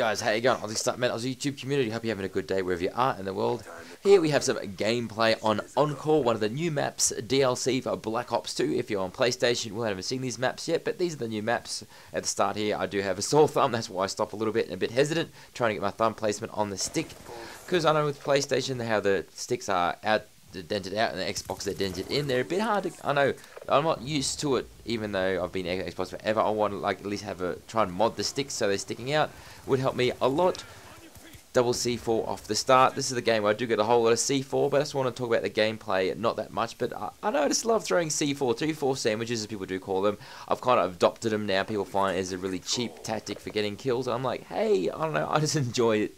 guys, how you going? Aussie Stuntman, Aussie YouTube community. Hope you're having a good day wherever you are in the world. Here we have some gameplay on Encore, one of the new maps, DLC for Black Ops 2. If you're on PlayStation, you haven't seen these maps yet, but these are the new maps. At the start here, I do have a sore thumb, that's why I stop a little bit and a bit hesitant, trying to get my thumb placement on the stick. Because I know with PlayStation, how the sticks are dented out, and the Xbox they're dented in. They're a bit hard to, I know, I'm not used to it, even though I've been on Xbox forever. I want to like at least have try and mod the sticks so they're sticking out. Would help me a lot. Double C4 off the start. This is the game where I do get a whole lot of C4, but I just want to talk about the gameplay, not that much. But I know I just love throwing C4, 2-4 sandwiches as people do call them. I've kind of adopted them now. People find it as a really cheap tactic for getting kills. And I'm like, hey, I don't know, I just enjoy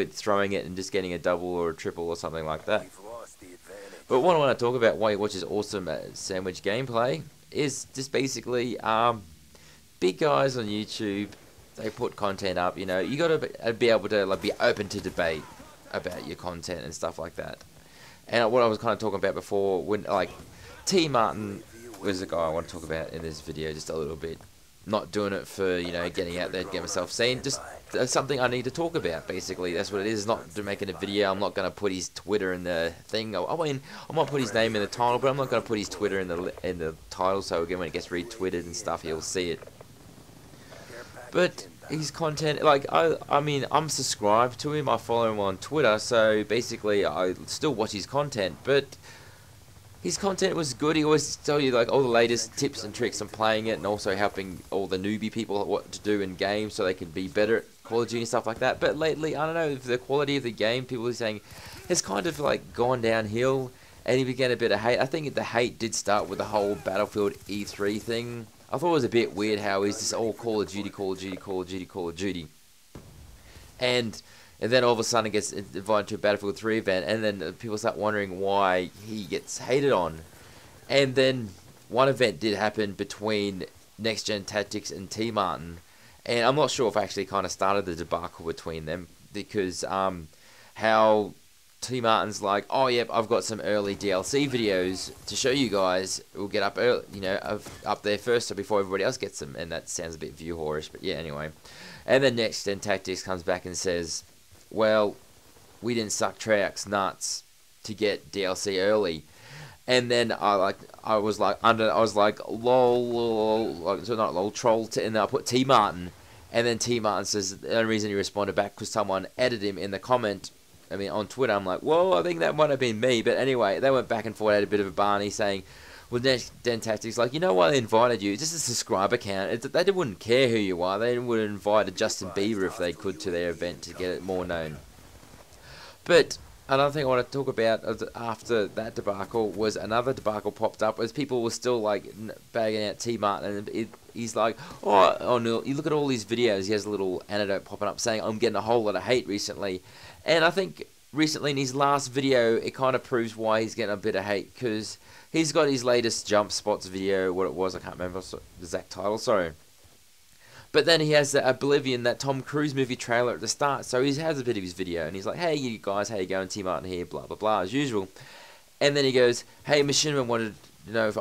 throwing it and just getting a double or a triple or something like that. But what I want to talk about while you watch this awesome sandwich gameplay is just basically big guys on YouTube. They put content up, you know. You got to be able to like be open to debate about your content and stuff like that. And what I was kind of talking about before, when like T Martin was the guy I want to talk about in this video just a little bit. Not doing it for, you know, getting out there to get myself seen. Just something I need to talk about, basically. That's what it is. It's not making a video. I'm not going to put his Twitter in the thing. I mean, I might put his name in the title, but I'm not going to put his Twitter in the title. So again, when it gets retweeted and stuff, he'll see it. But his content, like, I mean, I'm subscribed to him. I follow him on Twitter. So basically, I still watch his content, but his content was good. He always tell you like all the latest tips and tricks on playing it, and also helping all the newbie people what to do in games so they can be better at Call of Duty and stuff like that. But lately, I don't know, the quality of the game, people are saying, has kind of like gone downhill, and he began a bit of hate. I think the hate did start with the whole Battlefield E3 thing. I thought it was a bit weird how he's just all Call of Duty, Call of Duty, Call of Duty, Call of Duty, and then all of a sudden it gets invited to a Battlefield 3 event, and then people start wondering why he gets hated on. And then one event did happen between Next Gen Tactics and T Martin, and I'm not sure if I actually kind of started the debacle between them, because how T Martin's like, oh yep, I've got some early DLC videos to show you guys. We'll get up early, you know, up there first, so before everybody else gets them. And that sounds a bit view whorish, but yeah, anyway. And then Next Gen Tactics comes back and says, well, we didn't suck Treyarch's nuts to get DLC early. And then I was like lol, so not lol, troll, and then I put T Martin, and then T Martin says the only reason he responded back because someone edited him in the comment. I mean, on Twitter, I'm like, whoa, I think that might have been me. But anyway, they went back and forth, had a bit of a Barney saying, well, Next Gen Tactics, like, you know why they invited you? It's just a subscriber count. They wouldn't care who you are. They would have invited Justin Bieber if they could to their event to get it more known. But another thing I want to talk about after that debacle was another debacle popped up as people were still like bagging out T Martin, and he's like, oh no, you look at all these videos. He has a little anecdote popping up saying, I'm getting a whole lot of hate recently. And I think recently in his last video, it kind of proves why he's getting a bit of hate, because he's got his latest jump spots video, what it was, I can't remember the exact title, sorry. But then he has the Oblivion, that Tom Cruise movie trailer at the start, so he has a bit of his video, and he's like, hey you guys, how you going, T Martin here, blah blah blah, as usual. And then he goes, hey, Machinima wanted to know if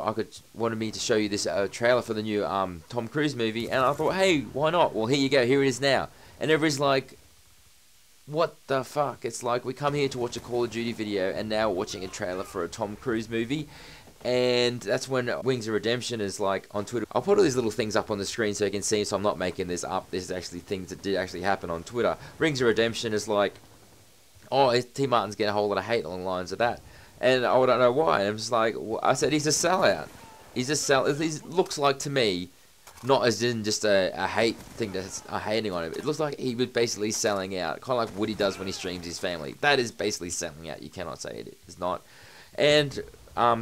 wanted me to show you this trailer for the new Tom Cruise movie, and I thought, hey, why not? Well, here you go, here it is now. And everybody's like, what the fuck? It's like we come here to watch a Call of Duty video, and now we're watching a trailer for a Tom Cruise movie. And that's when Wings of Redemption is like on Twitter. I'll put all these little things up on the screen so you can see, so I'm not making this up. This is actually things that did actually happen on Twitter. Wings of Redemption is like, oh, T Martin's getting a whole lot of hate along the lines of that. And I don't know why. And I'm just like, I said he's a sellout. He's a sellout. He looks like to me, not as in just a hate thing that's hating on him. It looks like he was basically selling out, kind of like Woody does when he streams his family. That is basically selling out. You cannot say it is not. And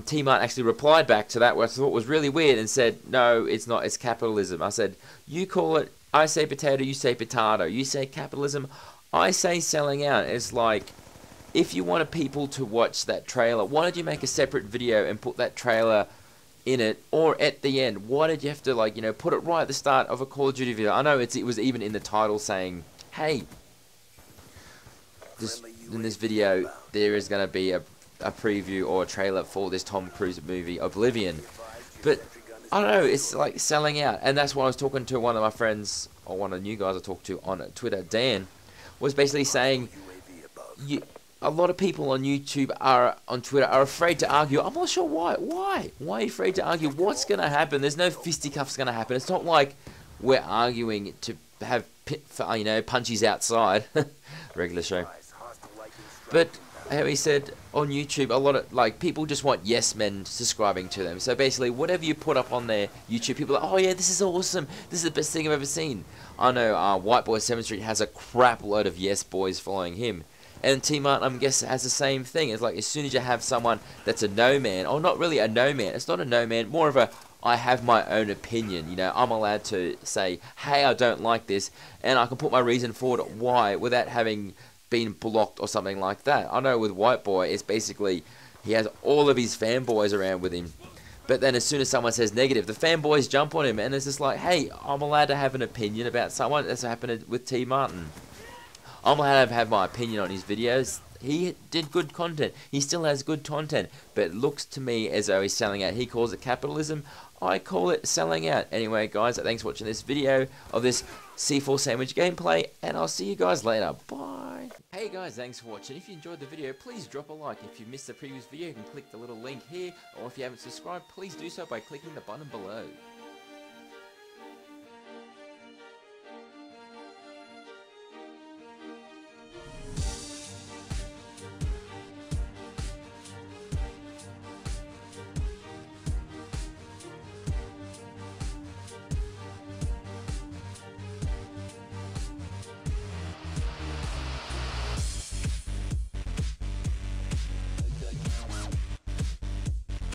T Martin actually replied back to that, which I thought was really weird, and said, no, it's not, it's capitalism. I said, you call it, I say potato, you say potato. You say capitalism, I say selling out. It's like, if you wanted people to watch that trailer, why did you make a separate video and put that trailer in it, or at the end? Why did you have to, like, you know, put it right at the start of a Call of Duty video? I know it was even in the title saying, hey, in this video there is going to be a preview or a trailer for this Tom Cruise movie Oblivion. But I don't know, it's like selling out. And that's why I was talking to one of my friends or one of the new guys I talked to on Twitter, Dan, was basically saying a lot of people on YouTube on Twitter are afraid to argue. I'm not sure why. Why are you afraid to argue? What's going to happen? There's no fisticuffs going to happen. It's not like we're arguing to have punchies outside. Regular show. But how he said on YouTube, a lot of people just want yes men subscribing to them. So basically, whatever you put up on their YouTube, people are like, oh yeah, this is awesome. This is the best thing I've ever seen. I know White Boy 7th Street has a crap load of yes boys following him. And T Martin, I'm guessing, has the same thing. It's like as soon as you have someone that's a no man, or not really a no man, it's not a no man, more of a I have my own opinion. You know, I'm allowed to say, hey, I don't like this, and I can put my reason forward why without having been blocked or something like that. I know with White Boy, it's basically he has all of his fanboys around with him. But then as soon as someone says negative, the fanboys jump on him, and it's just like, hey, I'm allowed to have an opinion about someone. That's what happened with T Martin. I'm allowed to have my opinion on his videos. He did good content. He still has good content. But it looks to me as though he's selling out. He calls it capitalism. I call it selling out. Anyway, guys, thanks for watching this video of this C4 sandwich gameplay. And I'll see you guys later. Bye. Hey guys, thanks for watching. If you enjoyed the video, please drop a like. If you missed the previous video, you can click the little link here. Or if you haven't subscribed, please do so by clicking the button below.